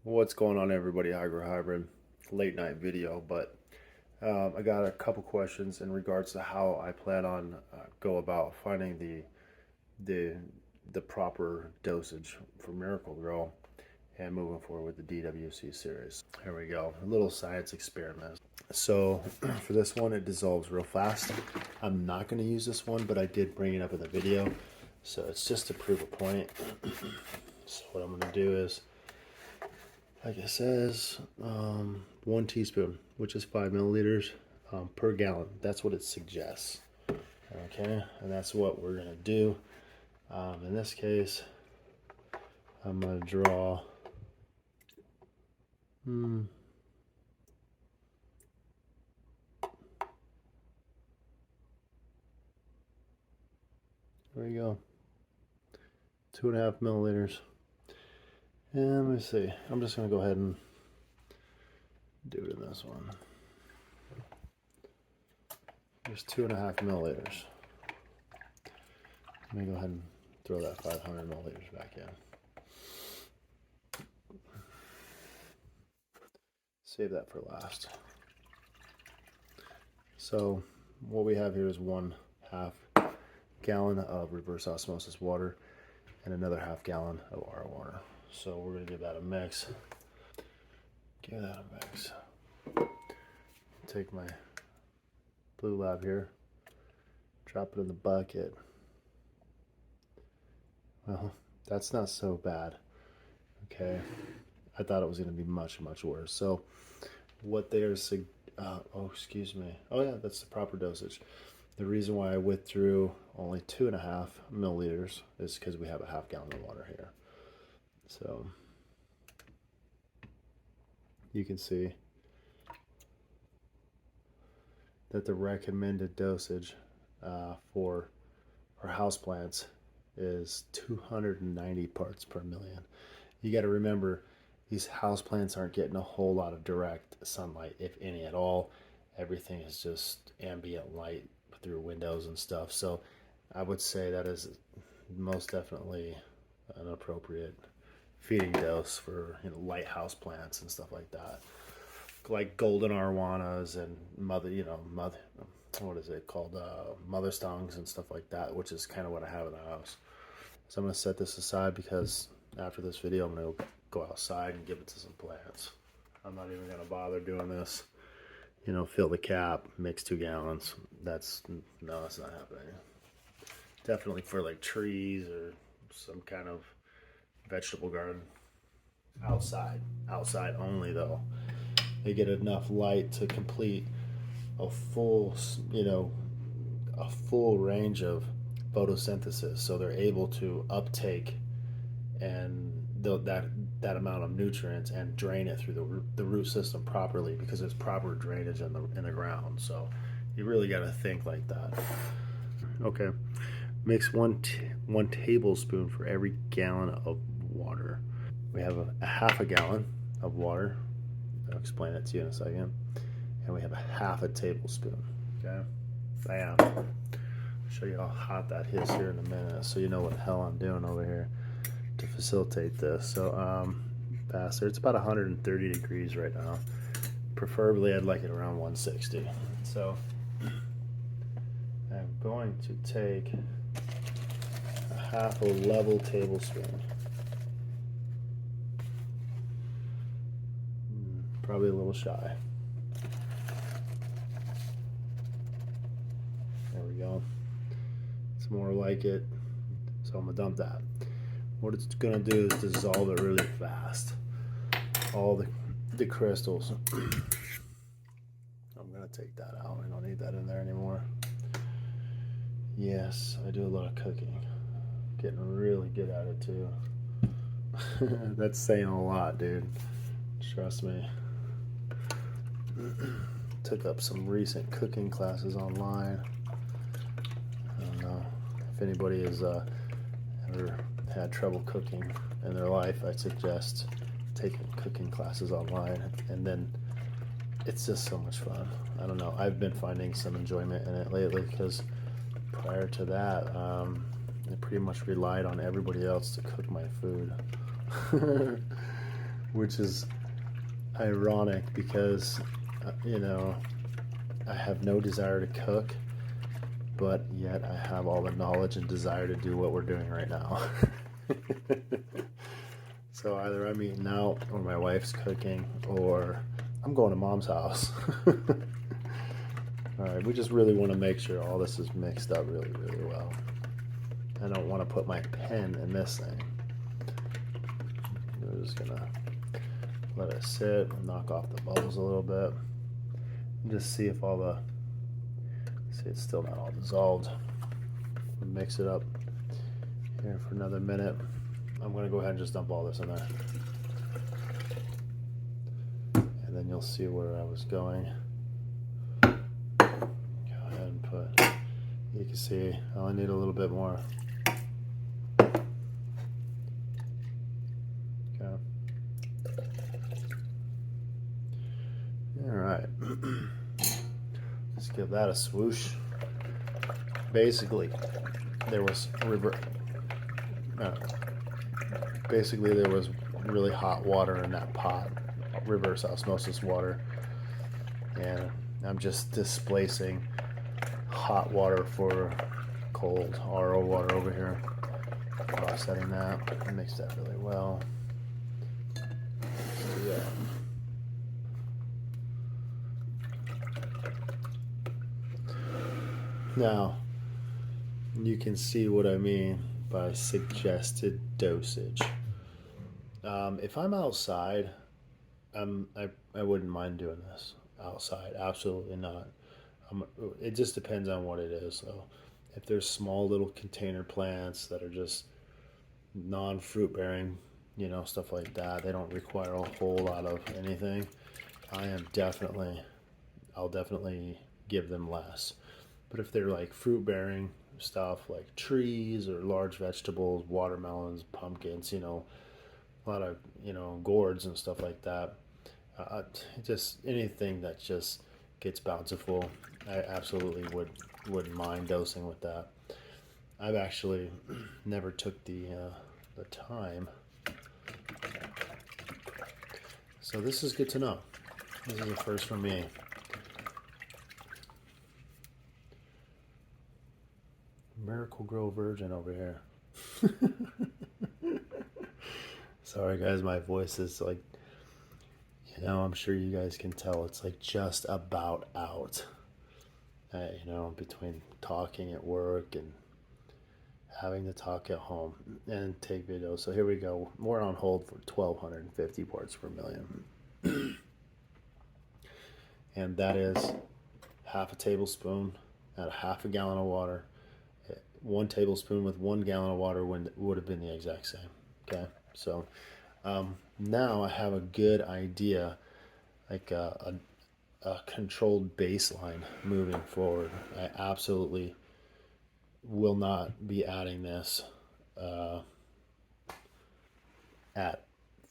What's going on, everybody? Hybrid late night video, but I got a couple questions in regards to how I plan on go about finding the the proper dosage for Miracle Grow and moving forward with the DWC series. Here we go, a little science experiment. So for this one, it dissolves real fast. I'm not going to use this one, but I did bring it up in the video, so it's just to prove a point. So what I'm going to do is, like it says, 1 teaspoon, which is 5 milliliters per gallon. That's what it suggests. Okay, and that's what we're gonna do. In this case, I'm gonna draw. There we go. 2.5 milliliters. And let me see. I'm just gonna go ahead and do it in this one. There's 2.5 milliliters. Let me go ahead and throw that 500 milliliters back in. Save that for last. So what we have here is 1/2 gallon of reverse osmosis water and another 1/2 gallon of our water. So we're gonna give that a mix. Give that a mix. Take my Blue Lab here, drop it in the bucket. Well, that's not so bad. Okay, I thought it was going to be much worse. So what they're oh, excuse me. Oh yeah, that's the proper dosage. The reason why I withdrew only 2.5 milliliters is because we have a 1/2 gallon of water here. So you can see that the recommended dosage for our houseplants is 290 parts per million. You got to remember, these houseplants aren't getting a whole lot of direct sunlight, if any at all. Everything is just ambient light through windows and stuff. So I would say that is most definitely an appropriate feeding dose for light house plants and stuff like that, like golden arowanas and mother what is it called, mother stongs and stuff like that, which is kind of what I have in the house. So I'm going to set this aside because after this video I'm going to go outside and give it to some plants. I'm not even going to bother doing this, fill the cap, mix 2 gallons. That's not happening. Definitely for like trees or some kind of vegetable garden. Outside only though. They get enough light to complete a full range of photosynthesis, so they're able to uptake and that amount of nutrients and drain it through the root system properly, because there's proper drainage in the ground. So you really got to think like that. Okay, mix one tablespoon for every gallon of water. We have a 1/2 gallon of water. I'll explain it to you in a second. And we have a 1/2 tablespoon. Okay, bam. I'll show you how hot that is here in a minute, so you know what the hell I'm doing over here to facilitate this. So faster. It's about 130 degrees right now. Preferably I'd like it around 160. So I'm going to take a 1/2 level tablespoon. Probably a little shy. There we go. It's more like it. So I'm gonna dump that. What it's gonna do is dissolve it really fast. All the crystals. I'm gonna take that out. I don't need that in there anymore. Yes, I do a lot of cooking. Getting really good at it too. That's saying a lot, dude. Trust me. Took up some recent cooking classes online. I don't know if anybody has ever had trouble cooking in their life. I suggest taking cooking classes online, and then it's just so much fun. I don't know, I've been finding some enjoyment in it lately, because prior to that I pretty much relied on everybody else to cook my food. which is ironic because, I have no desire to cook, but yet I have all the knowledge and desire to do what we're doing right now. So either I'm eating out, or my wife's cooking, or I'm going to mom's house. All right, we just really want to make sure all this is mixed up really, really well. I don't want to put my pen in this thing. We're just gonna let it sit, knock off the bubbles a little bit, and just see if see, it's still not all dissolved. Mix it up here for another minute. I'm gonna go ahead and just dump all this in there, and then you'll see where I was going. Go ahead and put, you can see I only need a little bit more. Okay. All right. Let's give that a swoosh. Basically, there was really hot water in that pot, reverse osmosis water, and I'm just displacing hot water for cold RO water over here, offsetting that. Mix that really well. Let's do that. Now, you can see what I mean by suggested dosage. If I'm outside, I wouldn't mind doing this outside. Absolutely not. It just depends on what it is. So, if there's small little container plants that are just non-fruit bearing, stuff like that, they don't require a whole lot of anything. I'll definitely give them less. But if they're like fruit bearing stuff, like trees or large vegetables, watermelons, pumpkins, a lot of gourds and stuff like that, just anything that just gets bountiful, I absolutely wouldn't mind dosing with that. I've actually never took the time, so this is good to know. This is a first for me. Miracle Grow Virgin over here. Sorry guys, my voice is like, I'm sure you guys can tell, it's like just about out. Between talking at work and having to talk at home and take videos. So here we go. We're on hold for 1,250 parts per million. And that is half a tablespoon at a half a gallon of water. 1 tablespoon with 1 gallon of water would have been the exact same. Okay, so now I have a good idea, like a controlled baseline moving forward. I absolutely will not be adding this at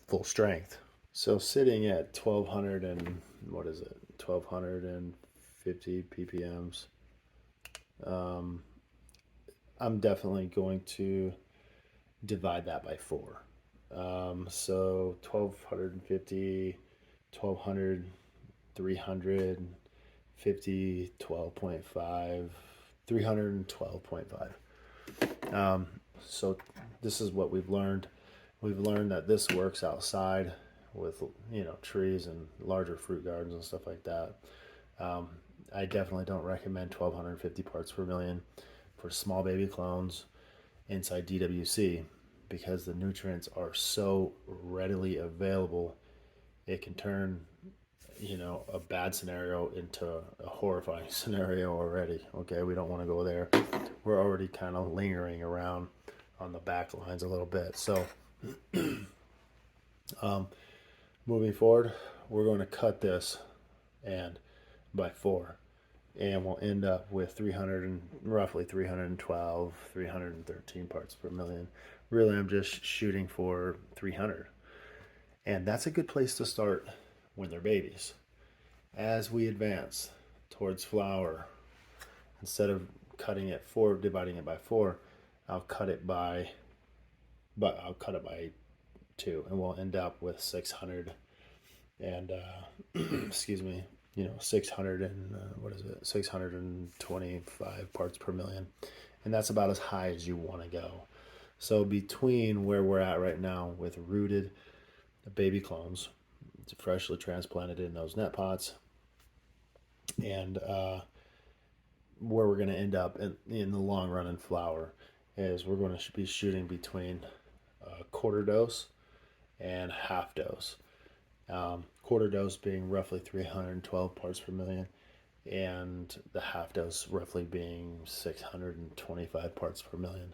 full strength. So sitting at 1250 ppms, I'm definitely going to divide that by 4. So 1250, 1200, 350, 12.5, 312.5. So this is what we've learned. We've learned that this works outside with trees and larger fruit gardens and stuff like that. I definitely don't recommend 1,250 parts per million for small baby clones inside DWC, because the nutrients are so readily available. It can turn a bad scenario into a horrifying scenario already. Okay, we don't want to go there. We're already kind of lingering around on the back lines a little bit. So moving forward, we're going to cut this and by 4, and we'll end up with roughly 312, 313 parts per million. Really, I'm just shooting for 300, and that's a good place to start when they're babies. As we advance towards flower, instead of cutting it dividing it by 4, I'll cut it by too, and we'll end up with 600 and excuse me, 600 and what is it, 625 parts per million, and that's about as high as you want to go. So between where we're at right now with rooted baby clones, freshly transplanted in those net pots, and where we're going to end up in the long run in flower is we're going to be shooting between quarter dose and half dose. Quarter dose being roughly 312 parts per million, and the half dose roughly being 625 parts per million.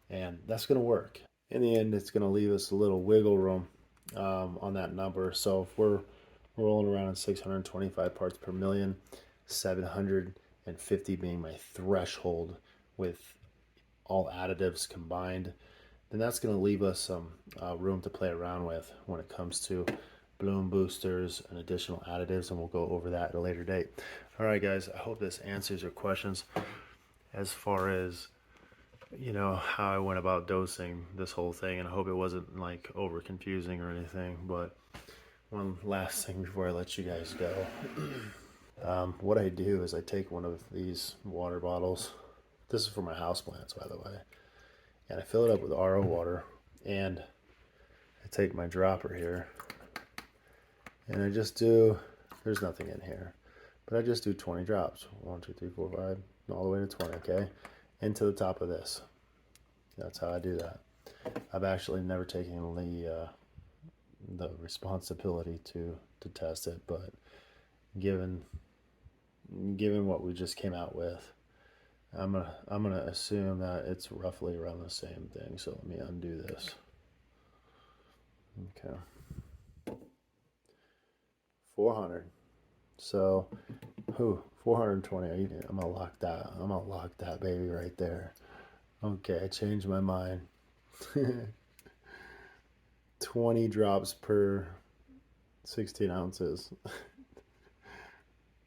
And that's going to work. In the end, it's going to leave us a little wiggle room on that number. So if we're rolling around at 625 parts per million, 750 being my threshold with all additives combined, then that's going to leave us some room to play around with when it comes to bloom boosters and additional additives, and we'll go over that at a later date. All right, guys, I hope this answers your questions as far as how I went about dosing this whole thing, and I hope it wasn't like over confusing or anything. But one last thing before I let you guys go. What I do is I take one of these water bottles. This is for my houseplants, by the way, and I fill it up with RO water, and I take my dropper here, and I just do, there's nothing in here, but I just do 20 drops. 1, 2, 3, 4, 5, all the way to 20, okay? Into the top of this. That's how I do that. I've actually never taken the responsibility to test it, but given what we just came out with, I'm gonna assume that it's roughly around the same thing. So let me undo this. Okay. 400. So, 420. I'm gonna lock that. I'm gonna lock that baby right there. Okay, I changed my mind. 20 drops per 16 ounces.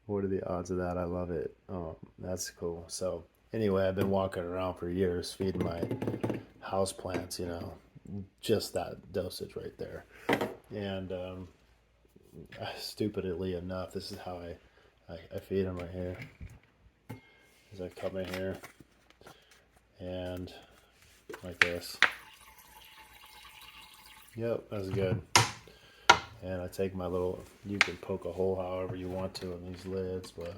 What are the odds of that? I love it. Oh, that's cool. So anyway, I've been walking around for years feeding my house plants, just that dosage right there. And stupidly enough, this is how I feed them right here. As I come in here and like this. Yep, that's good. And I take my little, you can poke a hole however you want to in these lids, but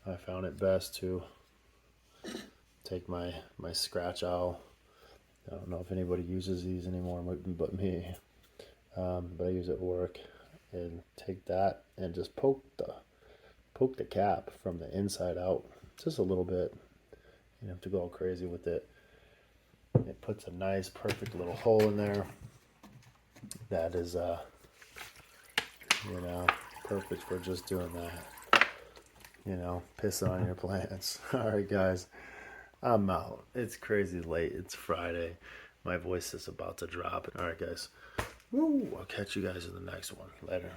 I found it best to take my scratch owl. I don't know if anybody uses these anymore but me, but I use it at work, and take that and just poke the cap from the inside out just a little bit. You don't have to go all crazy with it. It puts a nice perfect little hole in there that is perfect for just doing that, pissing on your plants. All right, guys, I'm out. It's crazy late. It's Friday. My voice is about to drop. All right, guys. Woo! I'll catch you guys in the next one. Later.